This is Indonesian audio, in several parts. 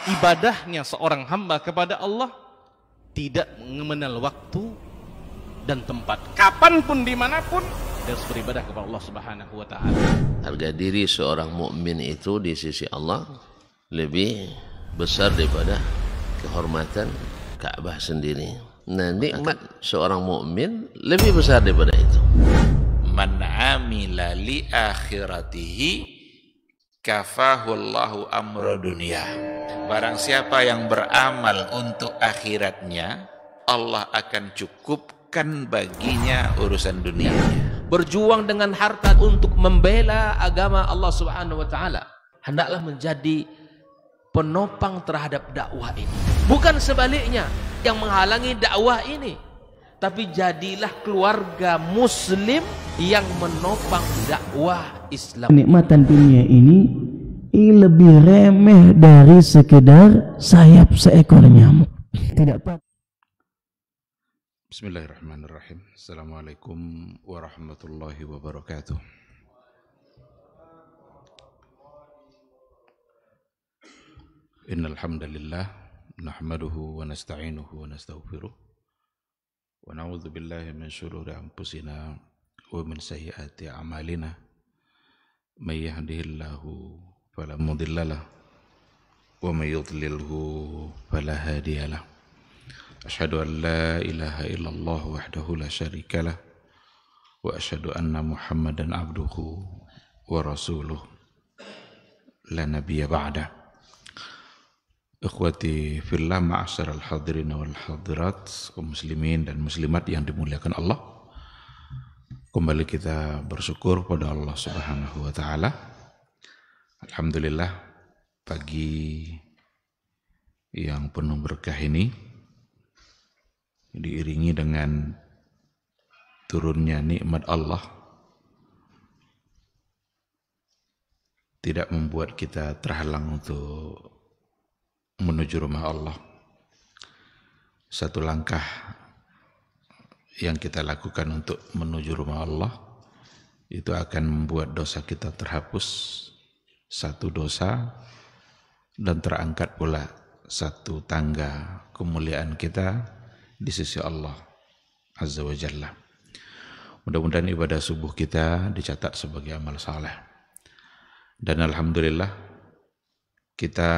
ibadahnya seorang hamba kepada Allah tidak mengenal waktu dan tempat. Kapanpun, dimanapun, dia harus beribadah kepada Allah Subhanahu wa Ta'ala. Harga diri seorang mukmin itu di sisi Allah lebih besar daripada kehormatan Ka'bah sendiri. Nah, nikmat seorang mukmin lebih besar daripada itu. Man amila li akhiratihi kafahu Allahu amra dunia. Barang siapa yang beramal untuk akhiratnya, Allah akan cukupkan baginya urusan dunianya. Berjuang dengan harta untuk membela agama Allah Subhanahu wa Ta'ala, hendaklah menjadi penopang terhadap dakwah ini, bukan sebaliknya yang menghalangi dakwah ini, tapi jadilah keluarga muslim yang menopang dakwah Islam. Kenikmatan dunia ini lebih remeh dari sekedar sayap seekor nyamuk. Tidak apa. Bismillahirrahmanirrahim. Assalamualaikum warahmatullahi wabarakatuh. Innal hamdalillah nahmaduhu wa nasta'inuhu wa nastaghfiruh wa na'udzu billahi min shururi anfusina wa min sayyiati a'malina. May yahdihillahu fala mudhillalah wa may yudlilhu fala hadiyalah. Asyhadu an la ilaha illallah wahdahu la syarikalah wa asyhadu anna Muhammadan abduhu wa rasuluh la nabiyya ba'da. Ikhwati fillah, ma'asyiral hadirin wal hadirat, kaum muslimin dan muslimat yang dimuliakan Allah. Kembali kita bersyukur pada Allah Subhanahu wa Ta'ala. Alhamdulillah, pagi yang penuh berkah ini diiringi dengan turunnya nikmat Allah, tidak membuat kita terhalang untuk menuju rumah Allah. Satu langkah yang kita lakukan untuk menuju rumah Allah itu akan membuat dosa kita terhapus satu dosa, dan terangkat pula satu tangga kemuliaan kita di sisi Allah Azza wa Jalla. Mudah-mudahan ibadah subuh kita dicatat sebagai amal saleh. Dan alhamdulillah kita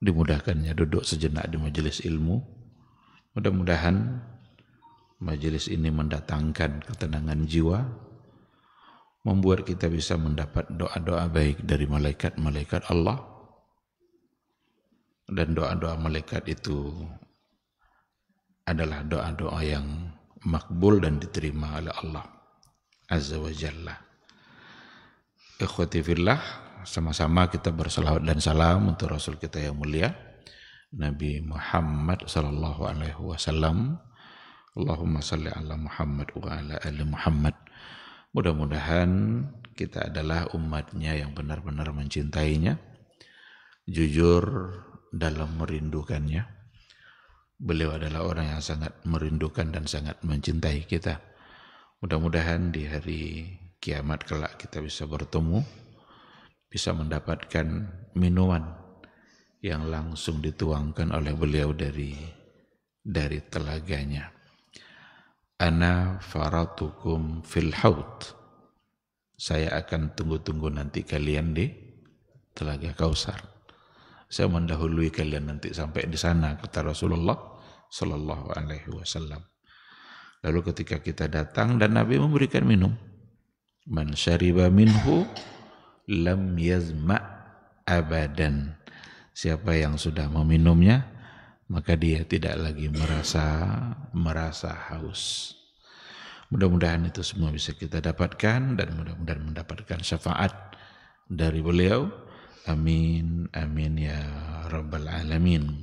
dimudahkannya duduk sejenak di majelis ilmu. Mudah-mudahan majelis ini mendatangkan ketenangan jiwa, membuat kita bisa mendapat doa-doa baik dari malaikat-malaikat Allah. Dan doa-doa malaikat itu adalah doa-doa yang makbul dan diterima oleh Allah Azza wa Jalla. Ikhwati fillah, sama-sama kita bersalawat dan salam untuk Rasul kita yang mulia Nabi Muhammad sallallahu alaihi wasallam. Allahumma salli ala Muhammad wa ala ali Muhammad. Mudah-mudahan kita adalah umatnya yang benar-benar mencintainya, jujur dalam merindukannya. Beliau adalah orang yang sangat merindukan dan sangat mencintai kita. Mudah-mudahan di hari kiamat kelak kita bisa bertemu, bisa mendapatkan minuman yang langsung dituangkan oleh beliau dari telaganya. Ana faratukum fil haud. Saya akan tunggu-tunggu nanti kalian di telaga Kausar. Saya mendahului kalian nanti sampai di sana, kata Rasulullah sallallahu alaihi wasallam. Lalu ketika kita datang dan Nabi memberikan minum, man syariba minhu lam yazma abadan. Siapa yang sudah meminumnya, maka dia tidak lagi merasa haus. Mudah-mudahan itu semua bisa kita dapatkan, dan mudah-mudahan mendapatkan syafaat dari beliau. Amin, amin ya rabbal alamin.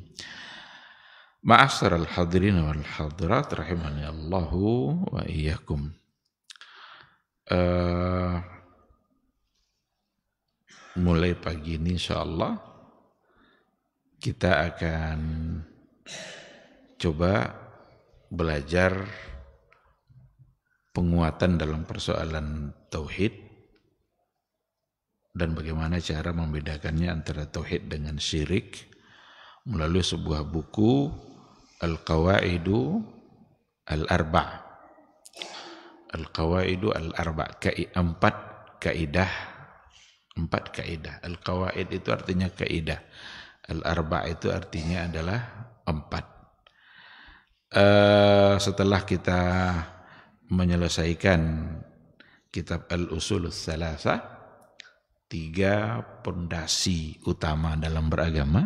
Ma'asyiral hadirin wal hadirat rahimani Allahu wa iyyakum. Mulai pagi ini insyaallah kita akan coba belajar penguatan dalam persoalan tauhid dan bagaimana cara membedakannya antara tauhid dengan syirik melalui sebuah buku Al-Qawaidu Al-Arba'. Al-Qawaidu Al-Arba', empat kaidah. Al-Qawaid itu artinya kaidah. Al-Arba' itu artinya adalah 4. Setelah kita menyelesaikan kitab Al-Usulul Tsalatsa, 3 pondasi utama dalam beragama,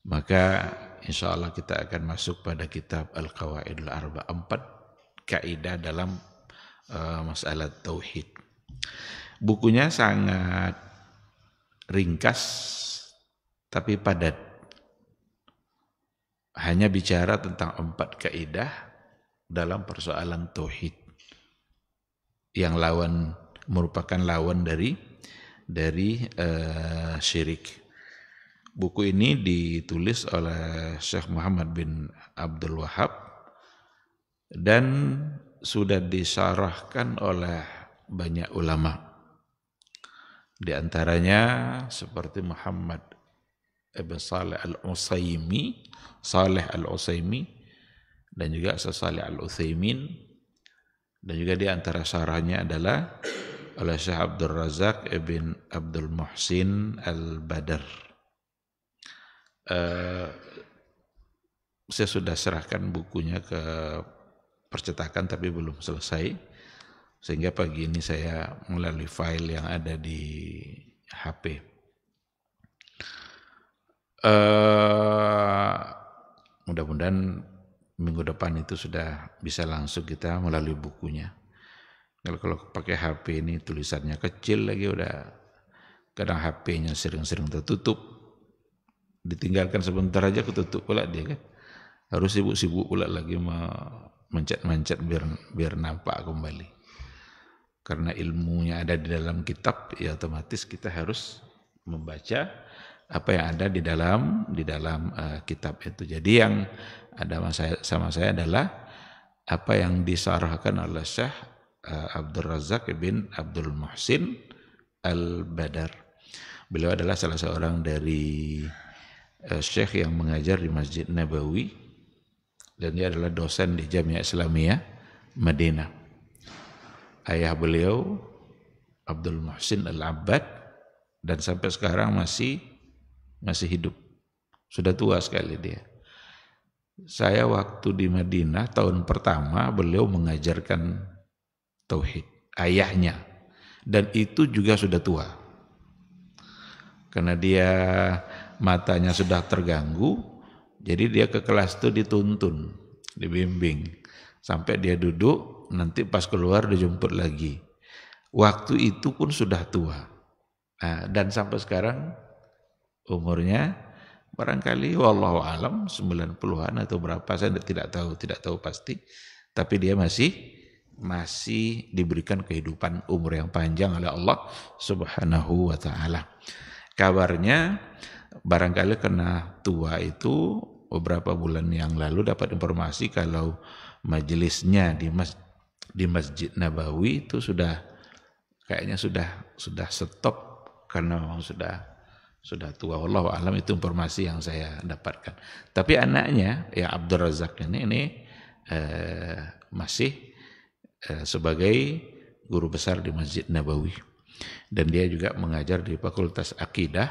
maka insya Allah kita akan masuk pada kitab Al-Qawaidul Arba', 4 kaidah dalam masalah tauhid. Bukunya sangat ringkas tapi padat. Hanya bicara tentang 4 kaidah dalam persoalan tauhid yang merupakan lawan dari syirik. Buku ini ditulis oleh Syekh Muhammad bin Abdul Wahab dan sudah disyarahkan oleh banyak ulama. Di antaranya seperti Muhammad ibn Saleh Al-Utsaimin dan juga Saleh Al-Utsaimin, dan juga di antara syarahnya adalah oleh Syekh Abdul Razak ibn Abdul Muhsin Al-Badr. Saya sudah serahkan bukunya ke percetakan tapi belum selesai, sehingga pagi ini saya melalui file yang ada di HP. Mudah-mudahan minggu depan itu sudah bisa langsung kita melalui bukunya. Kalau pakai HP ini tulisannya kecil lagi, udah kadang HP-nya sering-sering tertutup, ditinggalkan sebentar aja ketutup pula dia kan. Harus sibuk-sibuk pula lagi mencet-mencet biar nampak kembali. Karena ilmunya ada di dalam kitab, ya otomatis kita harus membaca apa yang ada di dalam kitab itu. Jadi yang ada sama saya adalah apa yang disarahkan oleh Syekh Abdul Razak bin Abdul Muhsin Al-Badr. Beliau adalah salah seorang dari syekh yang mengajar di Masjid Nabawi, dan dia adalah dosen di Jamiah Islamiyah Madinah. Ayah beliau Abdul Muhsin Al-Abbad, dan sampai sekarang masih hidup. Sudah tua sekali dia. Saya waktu di Madinah tahun pertama beliau mengajarkan tauhid, ayahnya, dan itu juga sudah tua. Karena dia matanya sudah terganggu, jadi dia ke kelas itu dituntun, dibimbing sampai dia duduk, nanti pas keluar dijemput lagi. Waktu itu pun sudah tua. Dan sampai sekarang umurnya barangkali wallahu alam 90-an atau berapa, saya tidak tahu pasti, tapi dia masih diberikan kehidupan umur yang panjang oleh Allah Subhanahu wa taala. Kabarnya barangkali karena tua itu beberapa bulan yang lalu dapat informasi kalau majelisnya di Masjid Nabawi itu kayaknya sudah stop karena memang sudah tua. Wallahu alam, itu informasi yang saya dapatkan. Tapi anaknya yang Abdul Razak ini masih sebagai guru besar di Masjid Nabawi, dan dia juga mengajar di Fakultas Akidah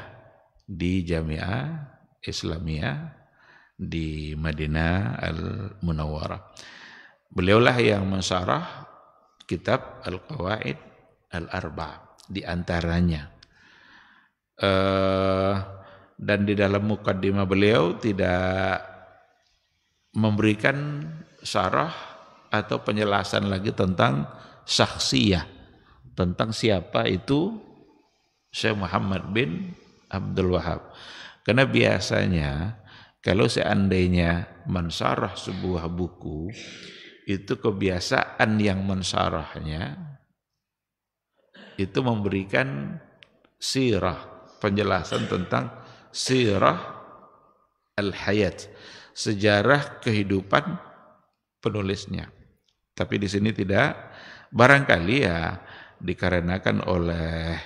di Jamiah Islamiyah di Madinah Al-Munawwarah. Beliaulah yang mensyarah kitab Al-Qawaid Al-Arba' di antaranya. Dan di dalam mukaddimah beliau tidak memberikan syarah atau penjelasan lagi tentang syakhsiyah, tentang siapa itu Syekh Muhammad bin Abdul Wahab. Karena biasanya kalau seandainya mensyarah sebuah buku, itu kebiasaan yang mensyarahnya itu memberikan sirah, penjelasan tentang sirah al-hayat, sejarah kehidupan penulisnya. Tapi di sini tidak, barangkali ya dikarenakan oleh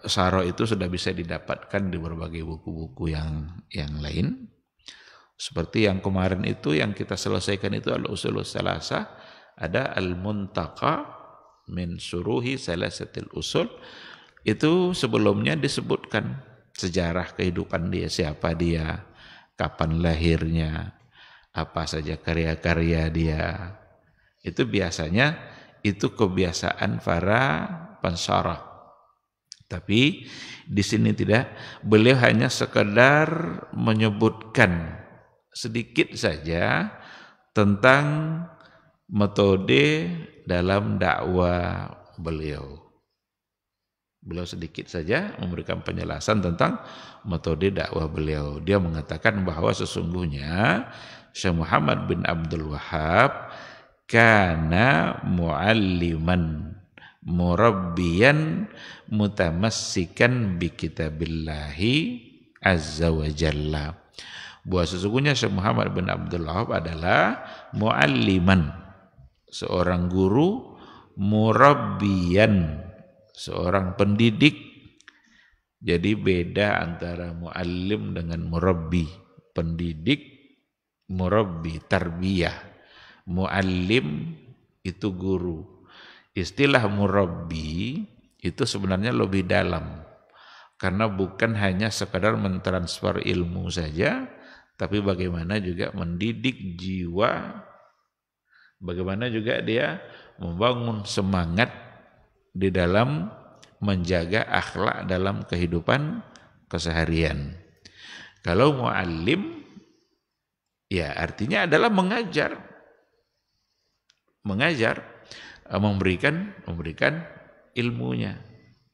Syarah itu sudah bisa didapatkan di berbagai buku-buku yang lain. Seperti yang kemarin itu yang kita selesaikan itu Al-Usulus Salasah, ada Al-Muntaqa min Syuruhi Salasatil Usul. Itu sebelumnya disebutkan sejarah kehidupan dia, siapa dia, kapan lahirnya, apa saja karya-karya dia. Itu biasanya itu kebiasaan para pensyarah. Tapi di sini tidak, beliau hanya sekedar menyebutkan sedikit saja tentang metode dalam dakwah beliau. Beliau sedikit saja memberikan penjelasan tentang metode dakwah beliau. Dia mengatakan bahwa sesungguhnya Syekh Muhammad bin Abdul Wahhab kana mualliman murabbiyan mutamassikan bi kitabillahi azza wa jalla. Bahwa sesungguhnya Syekh Muhammad bin Abdul Wahhab adalah mualliman, seorang guru, murabbiyan, seorang pendidik. Jadi beda antara muallim dengan murabbi. Pendidik, murabbi, tarbiyah. Muallim itu guru. Istilah murabbi itu sebenarnya lebih dalam. Karena bukan hanya sekadar mentransfer ilmu saja, tapi bagaimana juga mendidik jiwa, bagaimana juga dia membangun semangat di dalam menjaga akhlak dalam kehidupan keseharian. Kalau muallim, ya artinya adalah mengajar, memberikan ilmunya.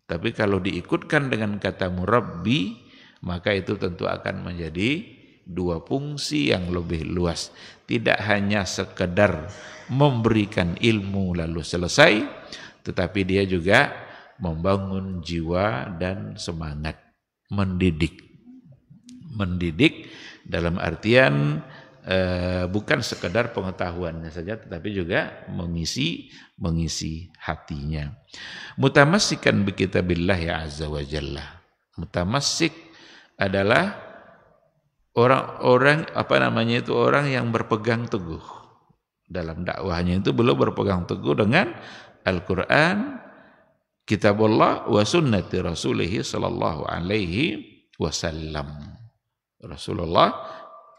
Tapi kalau diikutkan dengan kata murabbi, maka itu tentu akan menjadi dua fungsi yang lebih luas. Tidak hanya sekedar memberikan ilmu lalu selesai, tetapi dia juga membangun jiwa dan semangat, mendidik dalam artian bukan sekedar pengetahuannya saja, tetapi juga mengisi hatinya. Mutamassikan bi kitabillah ya azza wa jalla. Mutamassik adalah orang orang yang berpegang teguh dalam dakwahnya. Itu beliau berpegang teguh dengan Al-Quran, Kitabullah, wa sunnati Rasulih sallallahu alaihi wasallam. Rasulullah,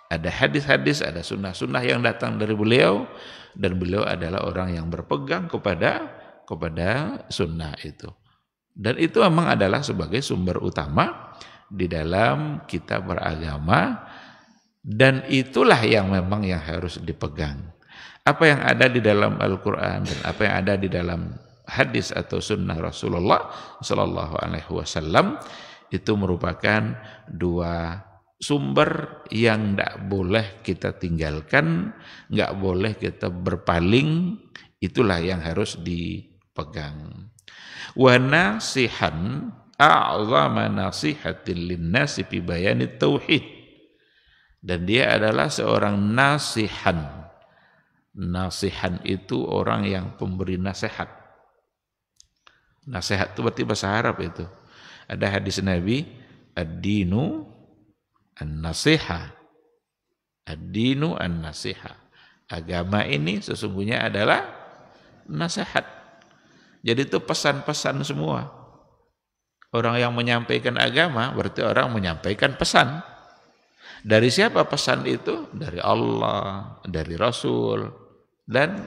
ada hadis-hadis, ada sunnah-sunnah yang datang dari beliau, dan beliau adalah orang yang berpegang kepada sunnah itu. Dan itu memang adalah sebagai sumber utama di dalam kita beragama, dan itulah yang memang yang harus dipegang. Apa yang ada di dalam Al-Quran dan apa yang ada di dalam hadis atau sunnah Rasulullah Sallallahu Alaihi Wasallam itu merupakan dua sumber yang tidak boleh kita tinggalkan, nggak boleh kita berpaling. Itulah yang harus dipegang. Wa nasihan a'zama nasihatin linnasi fi bayanit tauhid. Dan dia adalah seorang nasihan. Nasihan itu orang yang pemberi nasihat. Nasihat itu berarti bahasa Arab itu. Ada hadis Nabi, ad-dinu an-nasiha. Ad-dinu an-nasiha. Agama ini sesungguhnya adalah nasihat. Jadi itu pesan-pesan semua. Orang yang menyampaikan agama berarti orang menyampaikan pesan. Dari siapa pesan itu? Dari Allah, dari Rasul. Dan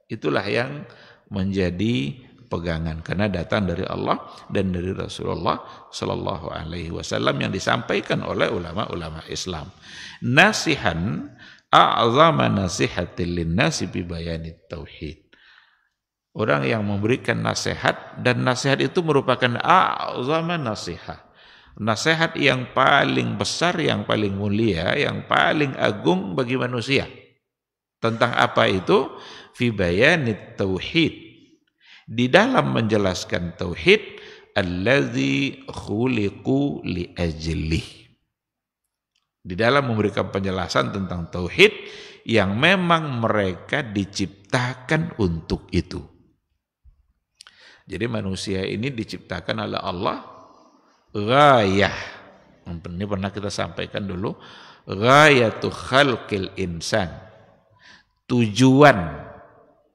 itulah yang menjadi pegangan karena datang dari Allah dan dari Rasulullah Sallallahu Alaihi Wasallam yang disampaikan oleh ulama-ulama Islam. Nasihan a'zama nasihatil linnasi bi bayanit tauhid. Orang yang memberikan nasihat, dan nasihat itu merupakan a'zama nasihat. Nasihat yang paling besar, yang paling mulia, yang paling agung bagi manusia. Tentang apa itu? Fi bayanit tauhid. Di dalam menjelaskan tauhid, allazi khuliqu li ajlih. Di dalam memberikan penjelasan tentang tauhid yang memang mereka diciptakan untuk itu. Jadi manusia ini diciptakan oleh Allah ghayah. Ini pernah kita sampaikan dulu, ghayatu khalqil insan. Tujuan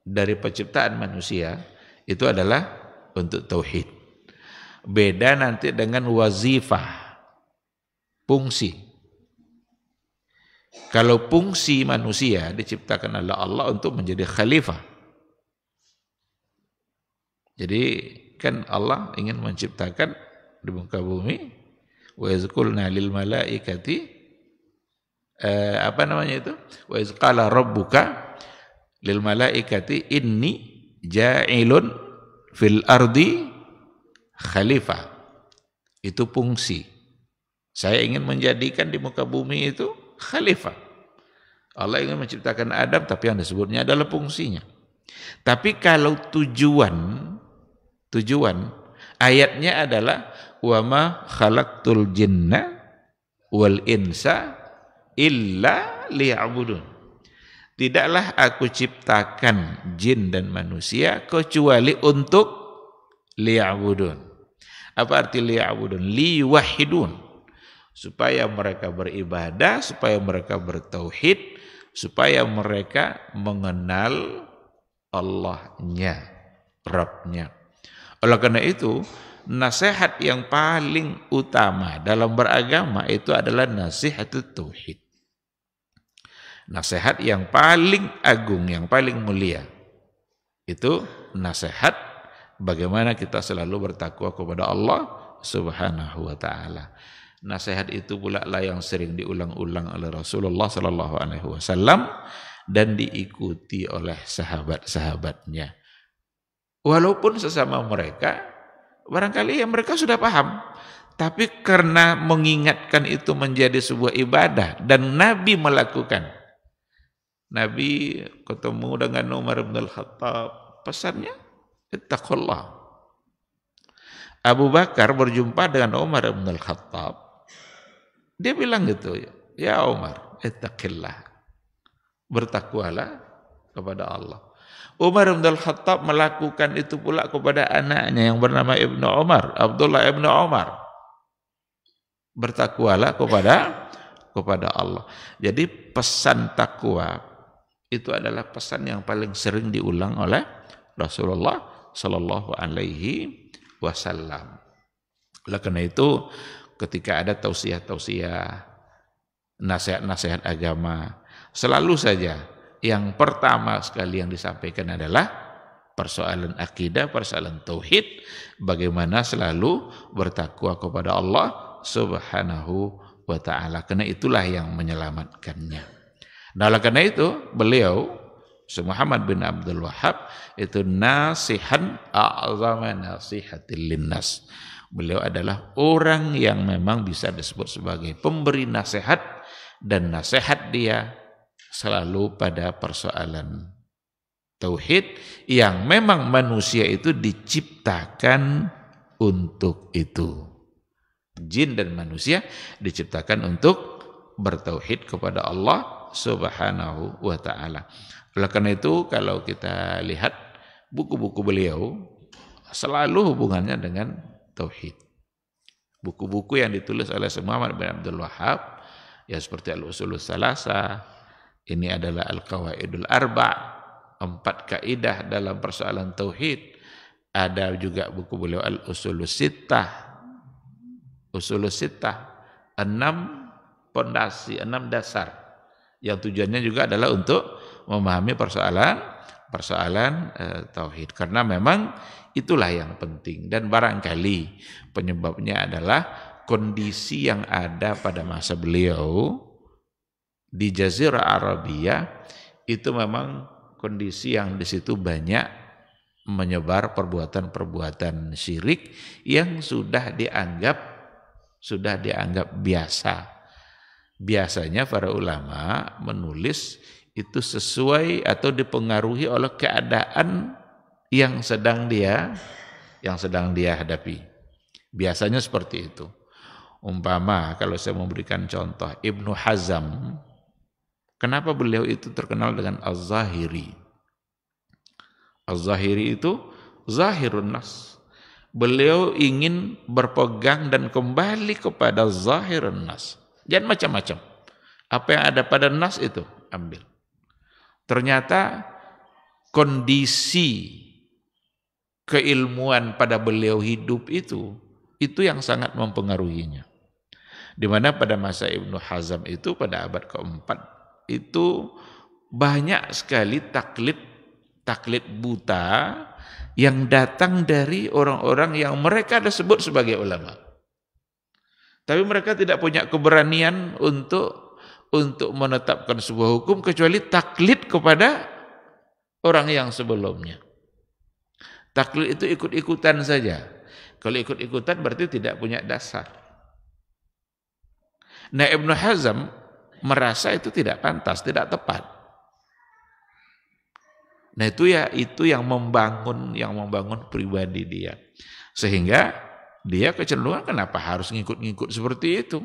dari penciptaan manusia itu adalah untuk tauhid. Beda nanti dengan wazifah, fungsi. Kalau fungsi manusia diciptakan oleh Allah untuk menjadi khalifah. Jadi kan Allah ingin menciptakan di muka bumi, wa yazqulna lil malaikati wa yazqala rabbuka lil malaikati inni ja'ilun fil ardi khalifah. Itu fungsi. Saya ingin menjadikan di muka bumi itu khalifah. Allah ingin menciptakan Adam, tapi yang disebutnya adalah fungsinya. Tapi kalau tujuan ayatnya adalah wa ma khalaqtul jinna wal insa illa liya'budun. Tidaklah aku ciptakan jin dan manusia kecuali untuk liya'budun. Apa arti liya'budun? Liwahidun. Supaya mereka beribadah, supaya mereka bertauhid, supaya mereka mengenal Allahnya, Rabbnya. Oleh karena itu, nasihat yang paling utama dalam beragama itu adalah nasihat tauhid. Nasihat yang paling agung, yang paling mulia, itu nasihat bagaimana kita selalu bertakwa kepada Allah Subhanahu wa ta'ala. Nasihat itu pula lah yang sering diulang-ulang oleh Rasulullah sallallahu alaihi wasallam dan diikuti oleh sahabat-sahabatnya. Walaupun sesama mereka barangkali mereka sudah paham, tapi karena mengingatkan itu menjadi sebuah ibadah dan Nabi melakukan. Nabi ketemu dengan Umar bin Al-Khattab, pesannya ittaqullah. Abu Bakar berjumpa dengan Umar bin Al-Khattab, dia bilang gitu, ya Umar, ittaqillah, bertakwalah kepada Allah. Umar bin Al-Khattab melakukan itu pula kepada anaknya yang bernama Ibnu Umar, Abdullah Ibnu Umar. Bertakwalah kepada Allah. Jadi pesan takwa itu adalah pesan yang paling sering diulang oleh Rasulullah sallallahu alaihi wasallam. Oleh karena itu, ketika ada tausiah-tausiah, nasihat-nasihat agama, selalu saja yang pertama sekali yang disampaikan adalah persoalan akidah, persoalan tauhid, bagaimana selalu bertakwa kepada Allah Subhanahu wa ta'ala, karena itulah yang menyelamatkannya. Nah, oleh karena itu beliau Muhammad bin Abdul Wahhab itu nasihan a'zama nasihatil linnas. Beliau adalah orang yang memang bisa disebut sebagai pemberi nasihat, dan nasihat dia selalu pada persoalan tauhid yang memang manusia itu diciptakan untuk itu. Jin dan manusia diciptakan untuk bertauhid kepada Allah Subhanahu wa ta'ala. Oleh karena itu, kalau kita lihat buku-buku beliau selalu hubungannya dengan tauhid. Buku-buku yang ditulis oleh Muhammad bin Abdul Wahhab, ya seperti Al-Usulus Salasa, ini adalah Al-Qawaidul Arba', 4 kaidah dalam persoalan tauhid. Ada juga buku beliau Al-Usulus Sittah, 6 pondasi, 6 dasar, yang tujuannya juga adalah untuk memahami persoalan tauhid, karena memang itulah yang penting. Dan barangkali penyebabnya adalah kondisi yang ada pada masa beliau di Jazirah Arabia, itu memang kondisi yang di situ banyak menyebar perbuatan-perbuatan syirik yang sudah dianggap biasa. Biasanya para ulama menulis itu sesuai atau dipengaruhi oleh keadaan yang sedang dia hadapi. Biasanya seperti itu. Umpama kalau saya memberikan contoh, Ibnu Hazm, kenapa beliau itu terkenal dengan Az-Zahiri? Az-Zahiri itu zahirun nas. Beliau ingin berpegang dan kembali kepada zahirun nas. Jangan macam-macam. Apa yang ada pada nas itu ambil. Ternyata kondisi keilmuan pada beliau hidup itu yang sangat mempengaruhinya. Di mana pada masa Ibnu Hazm itu pada abad keempat itu banyak sekali taklid buta yang datang dari orang-orang yang mereka disebut sebagai ulama. Tapi mereka tidak punya keberanian untuk menetapkan sebuah hukum kecuali taklid kepada orang yang sebelumnya. Taklid itu ikut-ikutan saja. Kalau ikut-ikutan berarti tidak punya dasar. Nah, Ibnu Hazm merasa itu tidak pantas, tidak tepat. Nah, itu yang membangun pribadi dia. Sehingga dia kecenderungan kenapa harus ngikut-ngikut seperti itu.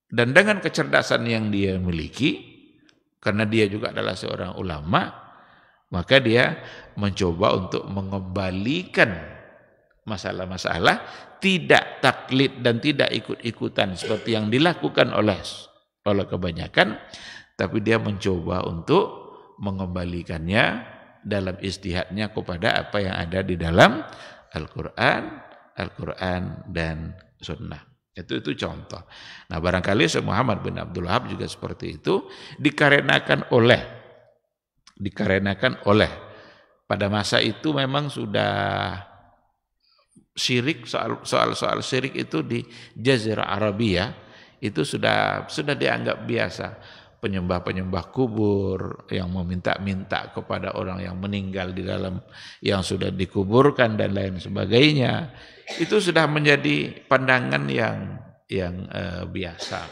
Dan dengan kecerdasan yang dia miliki, karena dia juga adalah seorang ulama, maka dia mencoba untuk mengembalikan masalah-masalah tidak taklid dan tidak ikut-ikutan seperti yang dilakukan oleh kebanyakan, tapi dia mencoba untuk mengembalikannya dalam ijtihadnya kepada apa yang ada di dalam Al-Quran dan Sunnah. Itu contoh. Nah, barangkali Syekh Muhammad bin Abdul Wahab juga seperti itu dikarenakan oleh pada masa itu memang sudah syirik, soal syirik itu di Jazirah Arabia itu sudah dianggap biasa. Penyembah kubur yang meminta-minta kepada orang yang meninggal di dalam yang sudah dikuburkan dan lain sebagainya, itu sudah menjadi pandangan yang biasa.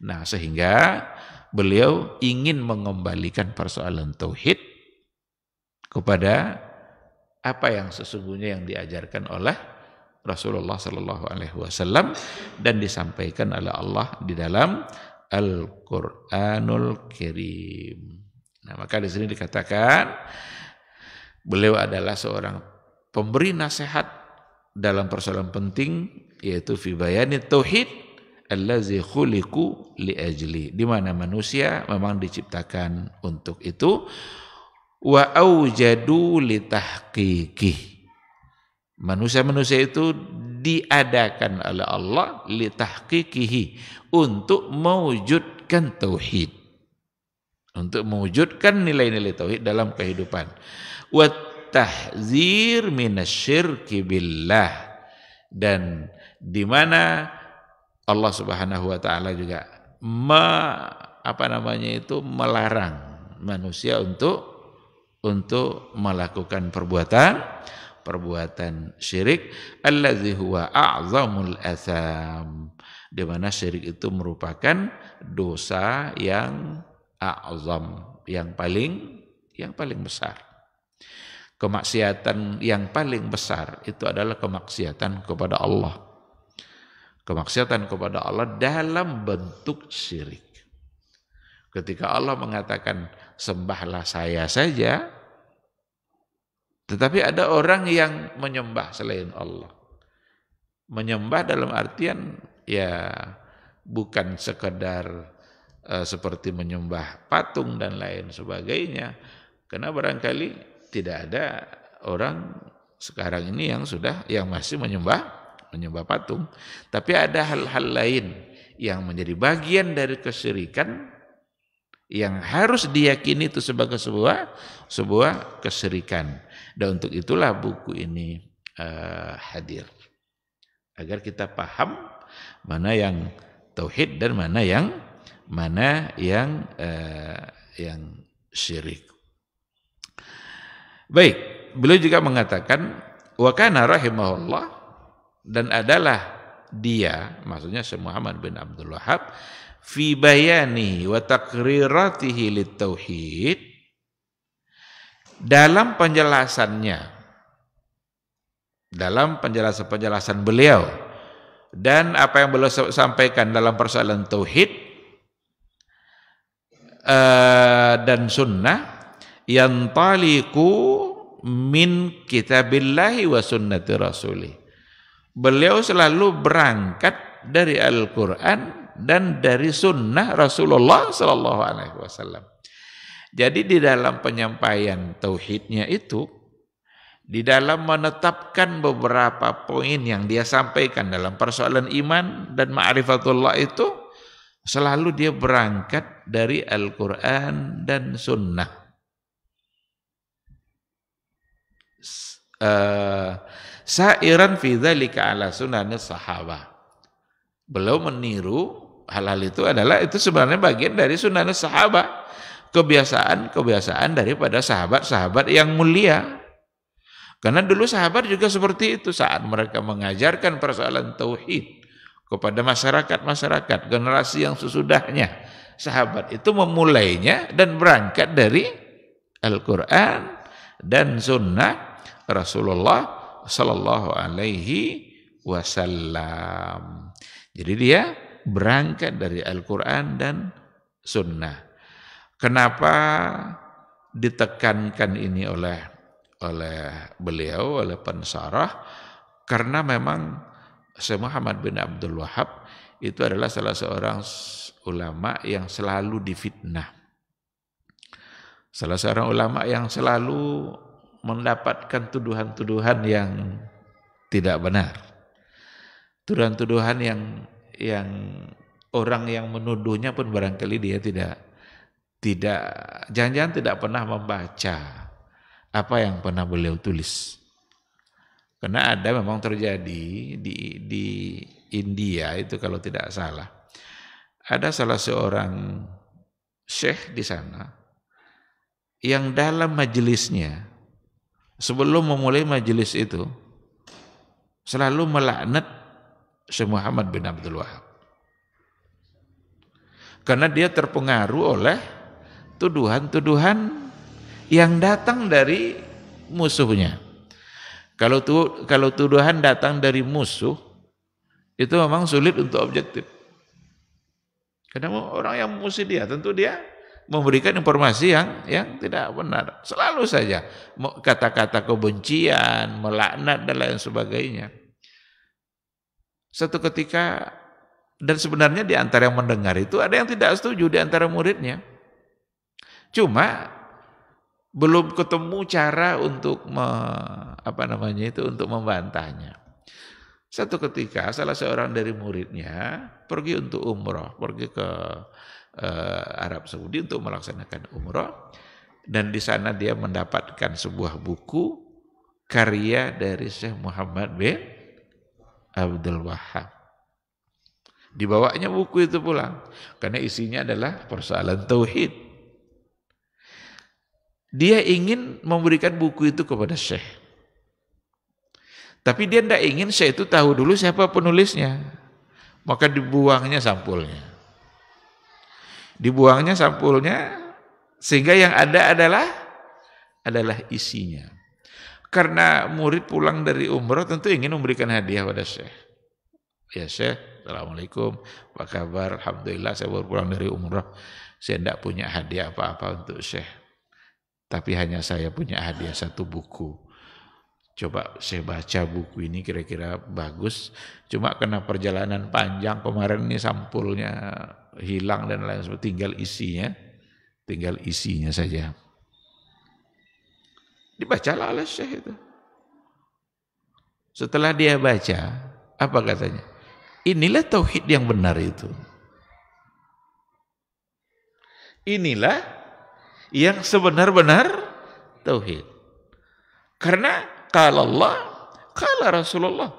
Nah, sehingga beliau ingin mengembalikan persoalan tauhid kepada apa yang sesungguhnya yang diajarkan oleh Rasulullah Sallallahu Alaihi Wasallam dan disampaikan oleh Allah di dalam Al-Quranul Karim. Nah, maka di sini dikatakan beliau adalah seorang pemberi nasihat dalam persoalan penting, yaitu fi bayani tauhid allazi khuliqu li ajli, di mana manusia memang diciptakan untuk itu, wa aujadu li tahqiqih. Manusia-manusia itu diadakan oleh Allah li tahqiqihi, untuk mewujudkan tauhid, untuk mewujudkan nilai-nilai tauhid dalam kehidupan. Wa tahzir minasyirki billah, dan di mana Allah Subhanahu wa taala juga melarang manusia untuk melakukan perbuatan syirik, allazi huwa a'zamul atham, di mana syirik itu merupakan dosa yang a'zam, yang paling besar. Kemaksiatan yang paling besar itu adalah kemaksiatan kepada Allah. Kemaksiatan kepada Allah dalam bentuk syirik. Ketika Allah mengatakan sembahlah saya saja, tetapi ada orang yang menyembah selain Allah. Menyembah dalam artian ya bukan sekedar seperti menyembah patung dan lain sebagainya. Karena barangkali tidak ada orang sekarang ini yang masih menyembah patung. Tapi ada hal-hal lain yang menjadi bagian dari kesyirikan yang harus diyakini itu sebagai sebuah kesyirikan. Dan untuk itulah buku ini hadir, agar kita paham mana yang tauhid dan mana yang syirik. Baik, beliau juga mengatakan wa kana rahimahullah, dan adalah dia, maksudnya Syekh Muhammad bin Abdul Wahab, fi bayani wa taqriratihi lit tauhid, dalam penjelasannya, dalam penjelasan beliau dan apa yang beliau sampaikan dalam persoalan tauhid dan sunnah, yantaliqu min kitabillahi wa sunnati rasulih. Beliau selalu berangkat dari Al-Quran dan dari sunnah Rasulullah sallallahu alaihi wasallam. Jadi di dalam penyampaian tauhidnya itu, di dalam menetapkan beberapa poin yang dia sampaikan dalam persoalan iman dan ma'rifatullah itu, selalu dia berangkat dari Al-Quran dan sunnah. Sa'iran fi dzalika ala sunani sahabah. Beliau meniru hal-hal itu sebenarnya bagian dari sunani sahabah, kebiasaan daripada sahabat-sahabat yang mulia. Karena dulu sahabat juga seperti itu saat mereka mengajarkan persoalan tauhid kepada masyarakat generasi yang sesudahnya. Sahabat itu memulainya dan berangkat dari Al-Quran dan sunnah Rasulullah sallallahu alaihi wasallam. Jadi dia berangkat dari Al-Quran dan sunnah. Kenapa ditekankan ini oleh beliau, oleh pensarah? Karena memang Syekh Muhammad bin Abdul Wahab itu adalah salah seorang ulama yang selalu difitnah. Salah seorang ulama yang selalu mendapatkan tuduhan-tuduhan yang tidak benar. Tuduhan-tuduhan yang orang yang menuduhnya pun barangkali dia jangan-jangan tidak pernah membaca apa yang pernah beliau tulis. Karena ada memang terjadi di India itu kalau tidak salah. Ada salah seorang syekh di sana yang dalam majelisnya, sebelum memulai majelis itu, selalu melaknat Syekh Muhammad bin Abdul Wahab. Karena dia terpengaruh oleh tuduhan-tuduhan yang datang dari musuhnya. Kalau tuduhan datang dari musuh, itu memang sulit untuk objektif. Karena orang yang musuh dia, tentu dia memberikan informasi yang tidak benar. Selalu saja kata-kata kebencian, melaknat dan lain sebagainya. Satu ketika, dan sebenarnya di antara yang mendengar itu ada yang tidak setuju di antara muridnya. Cuma belum ketemu cara untuk untuk membantahnya. Satu ketika salah seorang dari muridnya pergi untuk umrah, pergi ke Arab Saudi untuk melaksanakan umrah, dan di sana dia mendapatkan sebuah buku karya dari Syekh Muhammad bin Abdul Wahab. Dibawanya buku itu pulang karena isinya adalah persoalan tauhid. Dia ingin memberikan buku itu kepada Syekh, tapi dia tidak ingin Syekh itu tahu dulu siapa penulisnya. Maka dibuangnya sampulnya. Sehingga yang ada adalah isinya. Karena murid pulang dari umrah tentu ingin memberikan hadiah pada Syekh. Ya Syekh, Assalamualaikum, apa kabar? Alhamdulillah saya baru pulang dari umrah. Saya tidak punya hadiah apa-apa untuk Syekh. Tapi hanya saya punya hadiah satu buku. Coba saya baca buku ini kira-kira bagus. Cuma karena perjalanan panjang kemarin ini sampulnya hilang dan lain sebagainya. Tinggal isinya saja. Dibacalah oleh Syekh itu. Setelah dia baca, apa katanya? Inilah tauhid yang benar itu. Inilah yang sebenar-benar tauhid. Karena qala Allah, qala Rasulullah.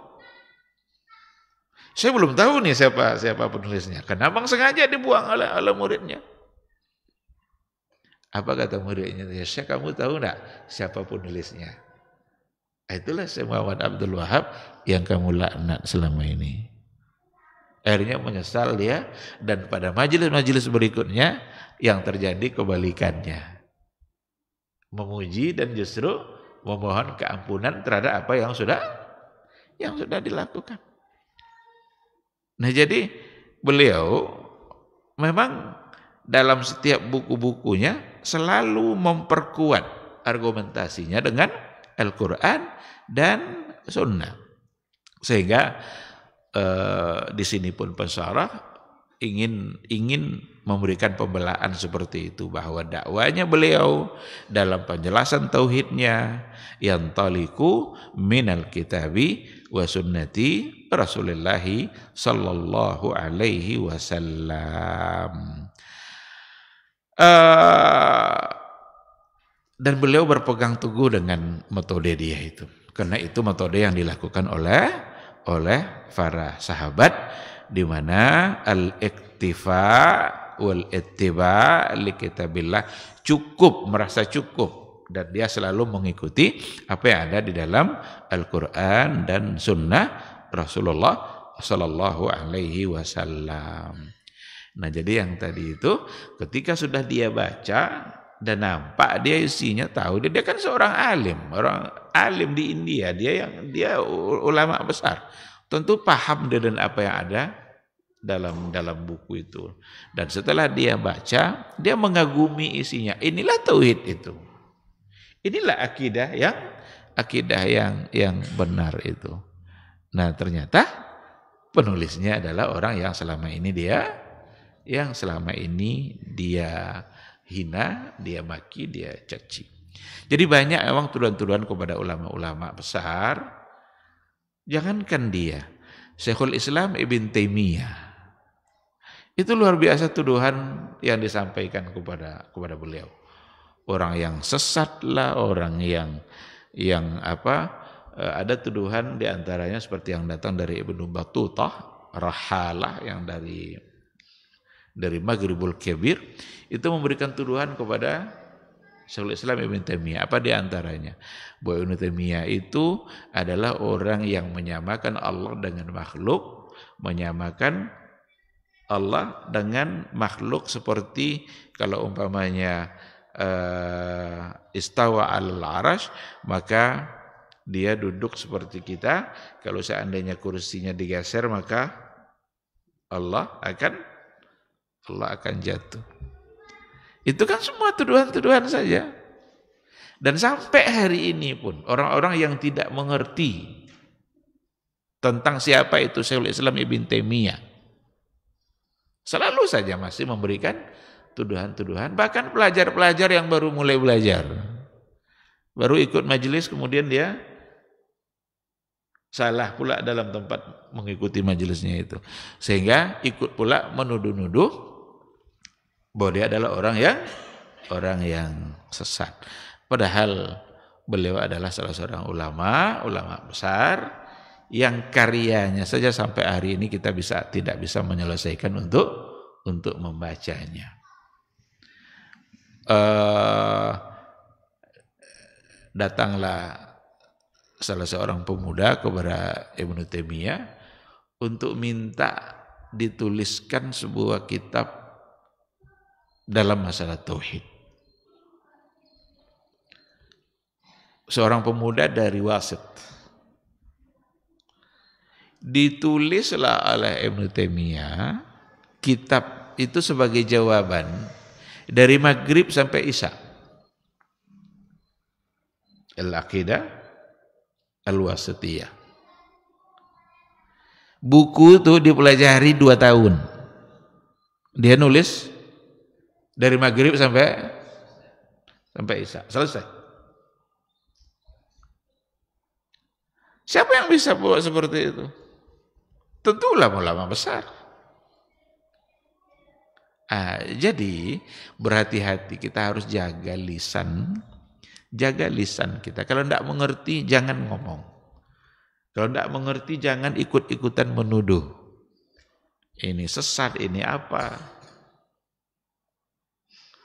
Saya belum tahu nih siapa penulisnya. Karena abang sengaja dibuang oleh muridnya. Apa kata muridnya? Ya Syekh, kamu tahu enggak siapa penulisnya? Itulah Syekh Muhammad Abdul Wahab yang kamu laknat selama ini. Akhirnya menyesal dia, dan pada majelis-majelis berikutnya yang terjadi kebalikannya. Memuji dan justru memohon keampunan terhadap apa yang sudah dilakukan. Nah, jadi beliau memang dalam setiap buku-bukunya selalu memperkuat argumentasinya dengan Al-Quran dan Sunnah. Sehingga di sini pun pensyarah ingin memberikan pembelaan seperti itu, bahwa dakwanya beliau dalam penjelasan tauhidnya yang taliku minal kitabi wa sunnati Rasulullah sallallahu alaihi wasallam. Dan beliau berpegang teguh dengan metode dia itu, karena itu metode yang dilakukan oleh para sahabat, di mana al-iktifa wal ittiba li kitabillah, cukup, merasa cukup, dan dia selalu mengikuti apa yang ada di dalam Al-Quran dan Sunnah Rasulullah Sallallahu Alaihi Wasallam. Nah, jadi yang tadi itu ketika sudah dia baca dan nampak dia isinya tahu, dia kan seorang orang alim di India, dia ulama besar, tentu paham dengan apa yang ada dalam buku itu. Dan setelah dia baca, dia mengagumi isinya. Inilah tauhid itu. Inilah akidah yang benar itu. Nah, ternyata penulisnya adalah orang yang selama ini dia hina, dia maki, dia caci. Jadi banyak memang tuduhan-tuduhan kepada ulama-ulama besar. Jangankan dia, Syekhul Islam Ibn Taimiyah, itu luar biasa tuduhan yang disampaikan kepada beliau. Orang yang sesat lah, orang yang ada tuduhan diantaranya seperti yang datang dari Ibnu Battutah, Rahalah yang dari Maghribul Kabir, itu memberikan tuduhan kepada Syekhul Islam Ibn Taimiyah. Apa diantaranya? Bahwa Ibn Taimiyah itu adalah orang yang menyamakan Allah dengan makhluk, menyamakan Allah dengan makhluk, seperti kalau umpamanya istawa al-arash, maka dia duduk seperti kita. Kalau seandainya kursinya digeser, maka Allah akan jatuh. Itu kan semua tuduhan-tuduhan saja. Dan sampai hari ini pun orang-orang yang tidak mengerti tentang siapa itu Syekhul Islam Ibn Taimiyah selalu saja masih memberikan tuduhan-tuduhan. Bahkan pelajar-pelajar yang baru mulai belajar, baru ikut majelis, kemudian dia salah pula dalam tempat mengikuti majelisnya itu, sehingga ikut pula menuduh-nuduh bahwa dia adalah orang yang sesat. Padahal beliau adalah salah seorang ulama besar yang karyanya saja sampai hari ini kita tidak bisa menyelesaikan untuk membacanya. Datanglah salah seorang pemuda kepada Ibnu Taimiyah untuk minta dituliskan sebuah kitab dalam masalah tauhid. Seorang pemuda dari Wasit. Ditulislah oleh Ibnu Taimiyah kitab itu sebagai jawaban dari Maghrib sampai Isya. Al-Aqidah Al-Wasitiyah. Buku itu dipelajari 2 tahun. Dia nulis dari Maghrib sampai Isya. Selesai. Siapa yang bisa buat seperti itu? Tentu ulama-ulama besar. Jadi berhati-hati, kita harus jaga lisan kita. Kalau tidak mengerti jangan ngomong. Kalau tidak mengerti jangan ikut-ikutan menuduh. Ini sesat, ini apa.